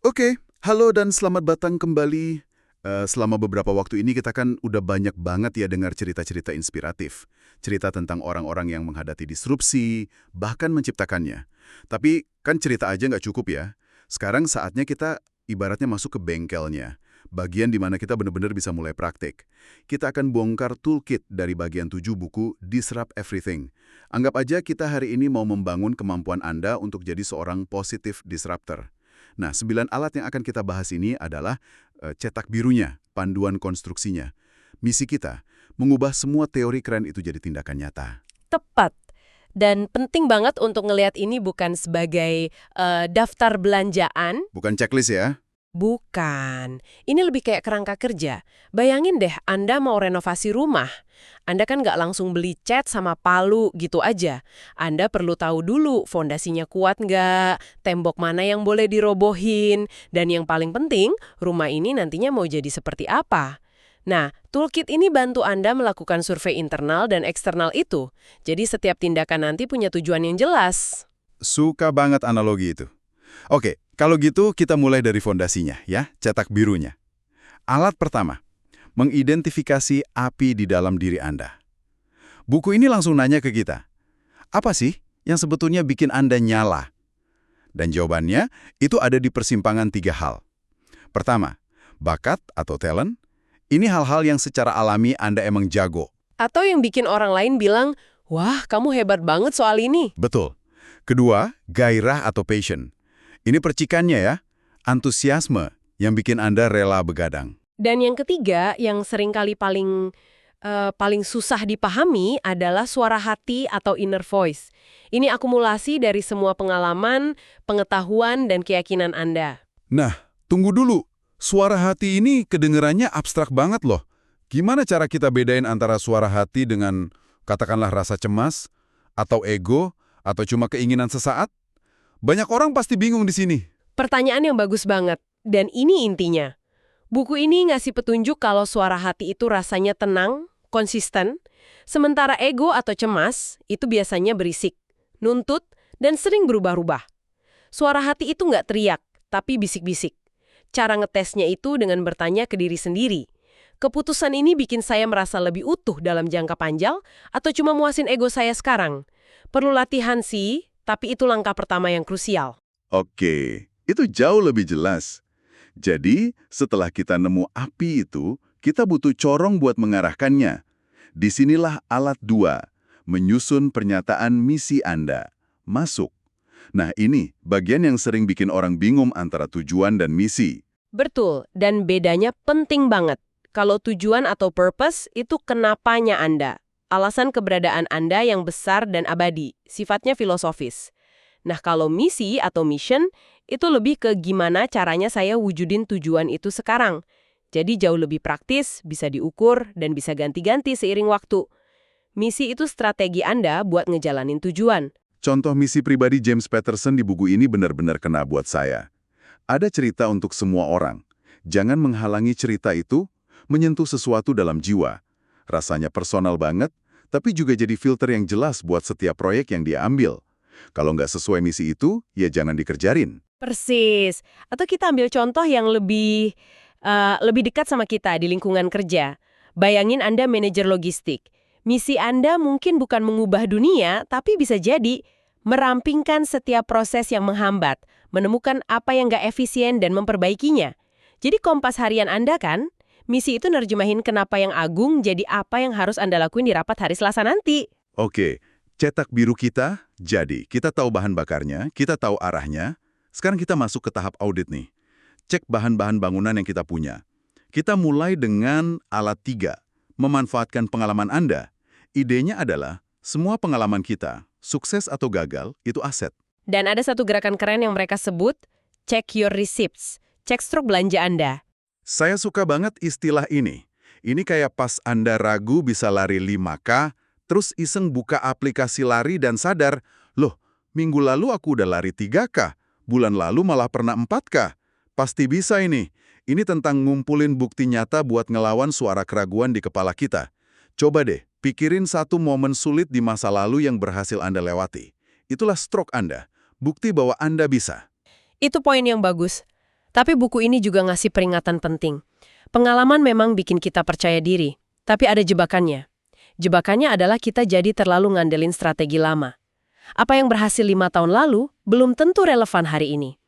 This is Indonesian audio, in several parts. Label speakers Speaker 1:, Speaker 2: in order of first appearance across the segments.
Speaker 1: Oke, halo dan selamat datang kembali. Selama beberapa waktu ini kita kan udah banyak banget ya dengar cerita-cerita inspiratif. Cerita tentang orang-orang yang menghadapi disrupsi, bahkan menciptakannya. Tapi kan cerita aja nggak cukup ya. Sekarang saatnya kita ibaratnya masuk ke bengkelnya. Bagian di mana kita benar-benar bisa mulai praktik. Kita akan bongkar toolkit dari bagian 7 buku Disrupt Everything. Anggap aja kita hari ini mau membangun kemampuan Anda untuk jadi seorang positive disruptor. Nah, 9 alat yang akan kita bahas ini adalah cetak birunya, panduan konstruksinya. Misi kita, mengubah semua teori keren itu jadi tindakan nyata.
Speaker 2: Tepat. Dan penting banget untuk ngelihat ini bukan sebagai daftar belanjaan.
Speaker 1: Bukan checklist ya?
Speaker 2: Bukan. Ini lebih kayak kerangka kerja. Bayangin deh, Anda mau renovasi rumah. Anda kan nggak langsung beli cat sama palu gitu aja. Anda perlu tahu dulu fondasinya kuat nggak, tembok mana yang boleh dirobohin, dan yang paling penting, rumah ini nantinya mau jadi seperti apa. Nah, toolkit ini bantu Anda melakukan survei internal dan eksternal itu. Jadi setiap tindakan nanti punya tujuan yang jelas.
Speaker 1: Suka banget analogi itu. Oke, kalau gitu kita mulai dari fondasinya ya, cetak birunya. Alat pertama, mengidentifikasi api di dalam diri Anda. Buku ini langsung nanya ke kita, apa sih yang sebetulnya bikin Anda nyala? Dan jawabannya itu ada di persimpangan 3 hal. Pertama, bakat atau talent. Ini hal-hal yang secara alami Anda emang jago.
Speaker 2: Atau yang bikin orang lain bilang, wah kamu hebat banget soal ini.
Speaker 1: Betul. Kedua, gairah atau passion. Ini percikannya ya, antusiasme yang bikin Anda rela begadang.
Speaker 2: Dan yang ketiga, yang seringkali paling susah dipahami adalah suara hati atau inner voice. Ini akumulasi dari semua pengalaman, pengetahuan, dan keyakinan Anda.
Speaker 1: Nah, tunggu dulu. Suara hati ini kedengerannya abstrak banget loh. Gimana cara kita bedain antara suara hati dengan katakanlah rasa cemas, atau ego, atau cuma keinginan sesaat? Banyak orang pasti bingung di sini.
Speaker 2: Pertanyaan yang bagus banget. Dan ini intinya. Buku ini ngasih petunjuk kalau suara hati itu rasanya tenang, konsisten, sementara ego atau cemas itu biasanya berisik, nuntut, dan sering berubah-ubah. Suara hati itu nggak teriak, tapi bisik-bisik. Cara ngetesnya itu dengan bertanya ke diri sendiri. Keputusan ini bikin saya merasa lebih utuh dalam jangka panjang atau cuma muasin ego saya sekarang? Perlu latihan sih, tapi itu langkah pertama yang krusial.
Speaker 1: Oke, itu jauh lebih jelas. Jadi, setelah kita nemu api itu, kita butuh corong buat mengarahkannya. Disinilah alat 2, menyusun pernyataan misi Anda. Masuk. Nah ini, bagian yang sering bikin orang bingung antara tujuan dan misi.
Speaker 2: Betul, dan bedanya penting banget. Kalau tujuan atau purpose itu kenapanya Anda. Alasan keberadaan Anda yang besar dan abadi, sifatnya filosofis. Nah, kalau misi atau mission, itu lebih ke gimana caranya saya wujudin tujuan itu sekarang. Jadi jauh lebih praktis, bisa diukur, dan bisa ganti-ganti seiring waktu. Misi itu strategi Anda buat ngejalanin tujuan.
Speaker 1: Contoh misi pribadi James Patterson di buku ini benar-benar kena buat saya. Ada cerita untuk semua orang. Jangan menghalangi cerita itu menyentuh sesuatu dalam jiwa. Rasanya personal banget, tapi juga jadi filter yang jelas buat setiap proyek yang dia ambil. Kalau nggak sesuai misi itu, ya jangan dikerjain.
Speaker 2: Persis. Atau kita ambil contoh yang lebih dekat sama kita di lingkungan kerja. Bayangin Anda manajer logistik. Misi Anda mungkin bukan mengubah dunia, tapi bisa jadi merampingkan setiap proses yang menghambat, menemukan apa yang nggak efisien dan memperbaikinya. Jadi kompas harian Anda kan, misi itu nerjemahin kenapa yang agung jadi apa yang harus Anda lakuin di rapat hari Selasa nanti.
Speaker 1: Oke, cetak biru kita, jadi kita tahu bahan bakarnya, kita tahu arahnya. Sekarang kita masuk ke tahap audit nih. Cek bahan-bahan bangunan yang kita punya. Kita mulai dengan alat 3, memanfaatkan pengalaman Anda. Idenya adalah, semua pengalaman kita, sukses atau gagal, itu aset.
Speaker 2: Dan ada satu gerakan keren yang mereka sebut, check your receipts, cek struk belanja Anda.
Speaker 1: Saya suka banget istilah ini. Ini kayak pas Anda ragu bisa lari 5K, terus iseng buka aplikasi lari dan sadar, loh, minggu lalu aku udah lari 3K, bulan lalu malah pernah 4K. Pasti bisa ini. Ini tentang ngumpulin bukti nyata buat ngelawan suara keraguan di kepala kita. Coba deh, pikirin satu momen sulit di masa lalu yang berhasil Anda lewati. Itulah stroke Anda, bukti bahwa Anda bisa.
Speaker 2: Itu poin yang bagus. Tapi buku ini juga ngasih peringatan penting. Pengalaman memang bikin kita percaya diri, tapi ada jebakannya. Jebakannya adalah kita jadi terlalu ngandelin strategi lama. Apa yang berhasil 5 tahun lalu belum tentu relevan hari ini.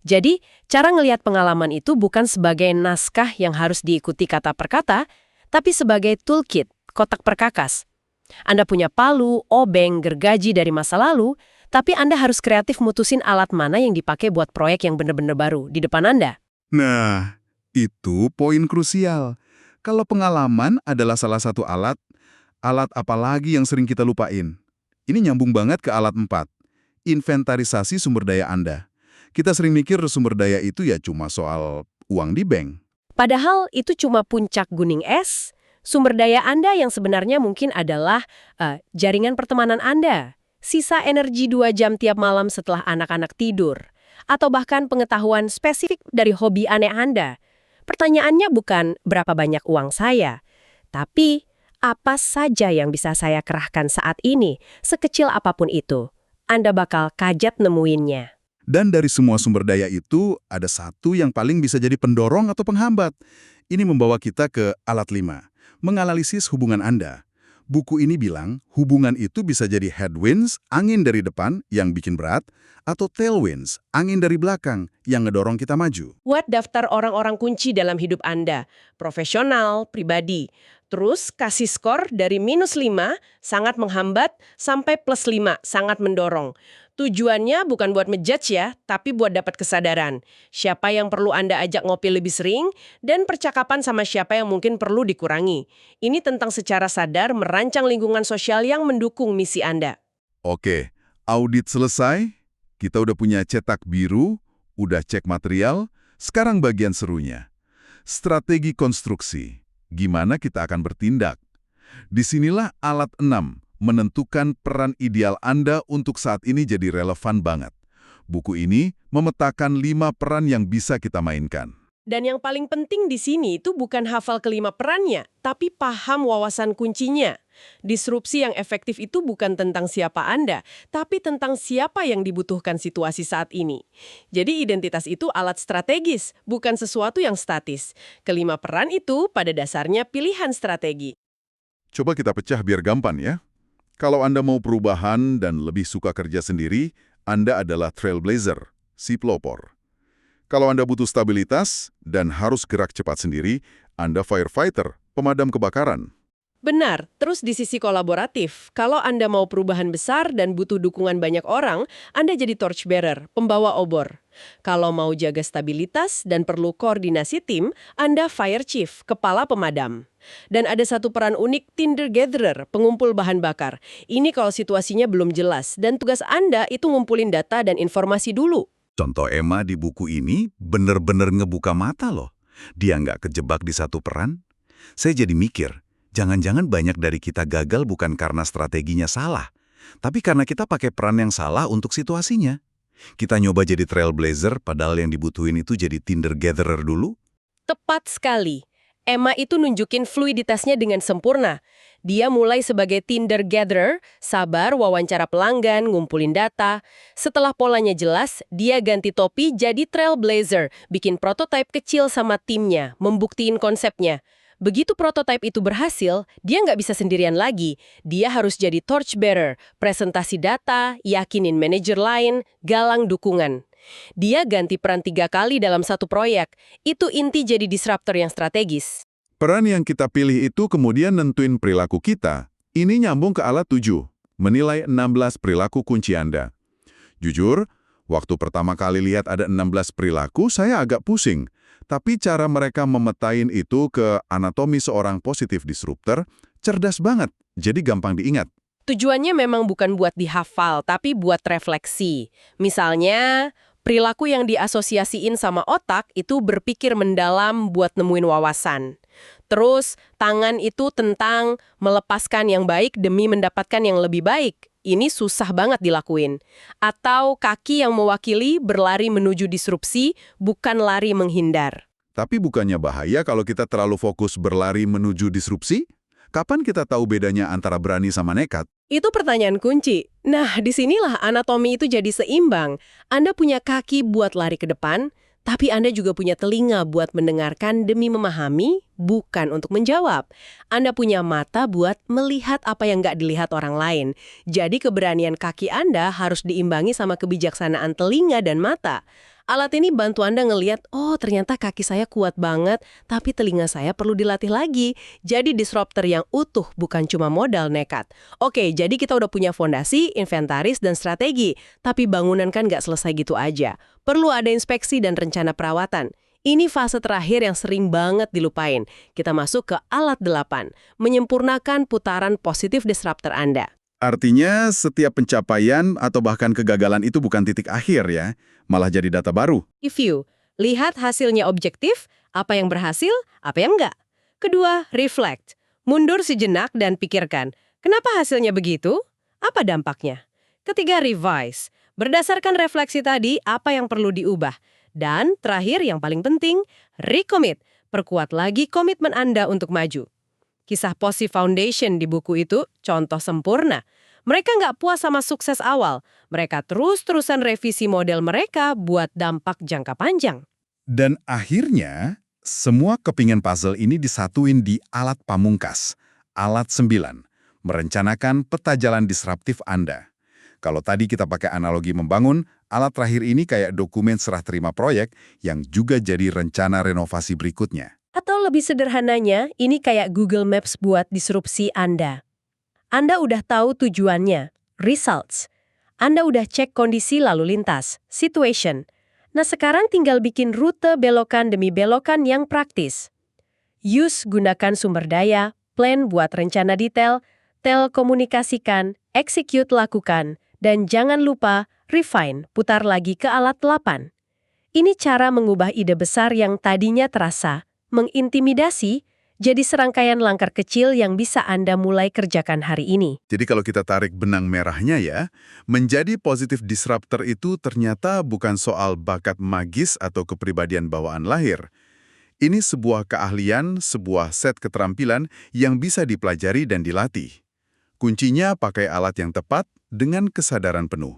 Speaker 2: Jadi, cara ngelihat pengalaman itu bukan sebagai naskah yang harus diikuti kata per kata, tapi sebagai toolkit, kotak perkakas. Anda punya palu, obeng, gergaji dari masa lalu, tapi Anda harus kreatif mutusin alat mana yang dipakai buat proyek yang benar-benar baru di depan Anda.
Speaker 3: Nah, itu poin krusial. Kalau pengalaman adalah salah satu alat apa lagi yang sering kita lupain? Ini nyambung banget ke alat 4, inventarisasi sumber daya Anda. Kita sering mikir sumber daya itu ya cuma soal uang di bank.
Speaker 2: Padahal itu cuma puncak gunung es. Sumber daya Anda yang sebenarnya mungkin adalah jaringan pertemanan Anda, sisa energi 2 jam tiap malam setelah anak-anak tidur, atau bahkan pengetahuan spesifik dari hobi aneh Anda. Pertanyaannya bukan berapa banyak uang saya, tapi apa saja yang bisa saya kerahkan saat ini, sekecil apapun itu. Anda bakal kaget nemuinnya.
Speaker 3: Dan dari semua sumber daya itu, ada satu yang paling bisa jadi pendorong atau penghambat. Ini membawa kita ke alat 5, menganalisis hubungan Anda. Buku ini bilang, hubungan itu bisa jadi headwinds, angin dari depan yang bikin berat, atau tailwinds, angin dari belakang yang ngedorong kita maju.
Speaker 2: Buat daftar orang-orang kunci dalam hidup Anda, profesional, pribadi. Terus kasih skor dari -5, sangat menghambat, sampai +5, sangat mendorong. Tujuannya bukan buat ngejudge ya, tapi buat dapat kesadaran. Siapa yang perlu Anda ajak ngopi lebih sering, dan percakapan sama siapa yang mungkin perlu dikurangi. Ini tentang secara sadar merancang lingkungan sosial yang mendukung misi Anda.
Speaker 3: Oke, audit selesai, kita udah punya cetak biru, udah cek material, sekarang bagian serunya. Strategi konstruksi, gimana kita akan bertindak? Disinilah alat 6, menentukan peran ideal Anda untuk saat ini jadi relevan banget. Buku ini memetakan 5 peran yang bisa kita mainkan.
Speaker 2: Dan yang paling penting di sini itu bukan hafal kelima perannya, tapi paham wawasan kuncinya. Disrupsi yang efektif itu bukan tentang siapa Anda, tapi tentang siapa yang dibutuhkan situasi saat ini. Jadi identitas itu alat strategis, bukan sesuatu yang statis. Kelima peran itu pada dasarnya pilihan strategi.
Speaker 3: Coba kita pecah biar gampang ya. Kalau Anda mau perubahan dan lebih suka kerja sendiri, Anda adalah trailblazer, si pelopor. Kalau Anda butuh stabilitas dan harus gerak cepat sendiri, Anda firefighter, pemadam kebakaran.
Speaker 2: Benar, terus di sisi kolaboratif, kalau Anda mau perubahan besar dan butuh dukungan banyak orang, Anda jadi torchbearer, pembawa obor. Kalau mau jaga stabilitas dan perlu koordinasi tim, Anda fire chief, kepala pemadam. Dan ada satu peran unik, tinder gatherer, pengumpul bahan bakar. Ini kalau situasinya belum jelas, dan tugas Anda itu ngumpulin data dan informasi dulu.
Speaker 1: Contoh Emma di buku ini bener-bener ngebuka mata loh. Dia nggak kejebak di satu peran. Saya jadi mikir, jangan-jangan banyak dari kita gagal bukan karena strateginya salah, tapi karena kita pakai peran yang salah untuk situasinya. Kita nyoba jadi trailblazer, padahal yang dibutuhin itu jadi tinder gatherer dulu.
Speaker 2: Tepat sekali. Emma itu nunjukin fluiditasnya dengan sempurna. Dia mulai sebagai tinder gatherer, sabar, wawancara pelanggan, ngumpulin data. Setelah polanya jelas, dia ganti topi jadi trailblazer, bikin prototipe kecil sama timnya, membuktiin konsepnya. Begitu prototipe itu berhasil, dia nggak bisa sendirian lagi. Dia harus jadi torchbearer, presentasi data, yakinin manajer lain, galang dukungan. Dia ganti peran 3 kali dalam satu proyek. Itu inti jadi disruptor yang strategis.
Speaker 3: Peran yang kita pilih itu kemudian nentuin perilaku kita. Ini nyambung ke alat 7, menilai 16 perilaku kunci Anda. Jujur, waktu pertama kali lihat ada 16 perilaku, saya agak pusing. Tapi cara mereka memetain itu ke anatomi seorang positif disruptor, cerdas banget, jadi gampang diingat.
Speaker 2: Tujuannya memang bukan buat dihafal, tapi buat refleksi. Misalnya, perilaku yang diasosiasiin sama otak itu berpikir mendalam buat nemuin wawasan. Terus, tangan itu tentang melepaskan yang baik demi mendapatkan yang lebih baik. Ini susah banget dilakuin. Atau kaki yang mewakili berlari menuju disrupsi, bukan lari menghindar.
Speaker 3: Tapi bukannya bahaya kalau kita terlalu fokus berlari menuju disrupsi? Kapan kita tahu bedanya antara berani sama nekat?
Speaker 2: Itu pertanyaan kunci. Nah, disinilah anatomi itu jadi seimbang. Anda punya kaki buat lari ke depan, Tapi Anda juga punya telinga buat mendengarkan demi memahami, bukan untuk menjawab. Anda punya mata buat melihat apa yang nggak dilihat orang lain. Jadi keberanian kaki Anda harus diimbangi sama kebijaksanaan telinga dan mata. Alat ini bantu Anda ngelihat, oh ternyata kaki saya kuat banget, tapi telinga saya perlu dilatih lagi. Jadi disruptor yang utuh, bukan cuma modal nekat. Oke, jadi kita udah punya fondasi, inventaris, dan strategi. Tapi bangunan kan nggak selesai gitu aja. Perlu ada inspeksi dan rencana perawatan. Ini fase terakhir yang sering banget dilupain. Kita masuk ke alat 8, menyempurnakan putaran positif disruptor Anda.
Speaker 1: Artinya setiap pencapaian atau bahkan kegagalan itu bukan titik akhir ya, malah jadi data baru.
Speaker 2: Review, lihat hasilnya objektif, apa yang berhasil, apa yang enggak. Kedua, reflect, mundur sejenak dan pikirkan, kenapa hasilnya begitu? Apa dampaknya? Ketiga, revise, berdasarkan refleksi tadi, apa yang perlu diubah. Dan terakhir yang paling penting, recommit, perkuat lagi komitmen Anda untuk maju. Kisah Posi Foundation di buku itu contoh sempurna. Mereka nggak puas sama sukses awal. Mereka terus-terusan revisi model mereka buat dampak jangka panjang.
Speaker 3: Dan akhirnya, semua kepingan puzzle ini disatuin di alat pamungkas, alat 9, merencanakan peta jalan disruptif Anda. Kalau tadi kita pakai analogi membangun, alat terakhir ini kayak dokumen serah terima proyek yang juga jadi rencana renovasi berikutnya.
Speaker 2: Atau lebih sederhananya, ini kayak Google Maps buat disrupsi Anda. Anda udah tahu tujuannya, results. Anda udah cek kondisi lalu lintas, situation. Nah sekarang tinggal bikin rute belokan demi belokan yang praktis. Use, gunakan sumber daya, plan buat rencana detail, telekomunikasikan, execute lakukan, dan jangan lupa refine, putar lagi ke alat 8. Ini cara mengubah ide besar yang tadinya terasa mengintimidasi, jadi serangkaian langkah kecil yang bisa Anda mulai kerjakan hari ini.
Speaker 1: Jadi kalau kita tarik benang merahnya ya, menjadi positif disruptor itu ternyata bukan soal bakat magis atau kepribadian bawaan lahir. Ini sebuah keahlian, sebuah set keterampilan yang bisa dipelajari dan dilatih. Kuncinya pakai alat yang tepat dengan kesadaran penuh.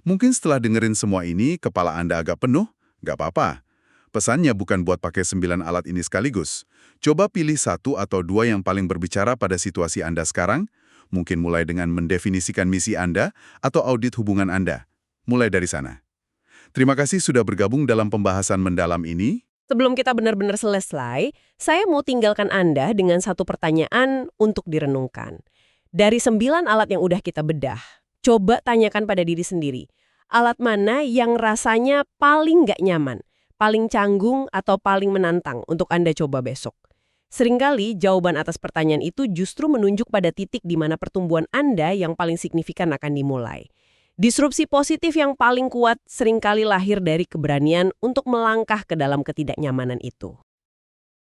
Speaker 1: Mungkin setelah dengerin semua ini, kepala Anda agak penuh, nggak apa-apa. Pesannya bukan buat pakai 9 alat ini sekaligus. Coba pilih 1 atau 2 yang paling berbicara pada situasi Anda sekarang, mungkin mulai dengan mendefinisikan misi Anda atau audit hubungan Anda. Mulai dari sana. Terima kasih sudah bergabung dalam pembahasan mendalam ini.
Speaker 2: Sebelum kita benar-benar selesai, saya mau tinggalkan Anda dengan satu pertanyaan untuk direnungkan. Dari 9 alat yang udah kita bedah, coba tanyakan pada diri sendiri. Alat mana yang rasanya paling nggak nyaman? Paling canggung atau paling menantang untuk Anda coba besok. Seringkali jawaban atas pertanyaan itu justru menunjuk pada titik di mana pertumbuhan Anda yang paling signifikan akan dimulai. Disrupsi positif yang paling kuat seringkali lahir dari keberanian untuk melangkah ke dalam ketidaknyamanan itu.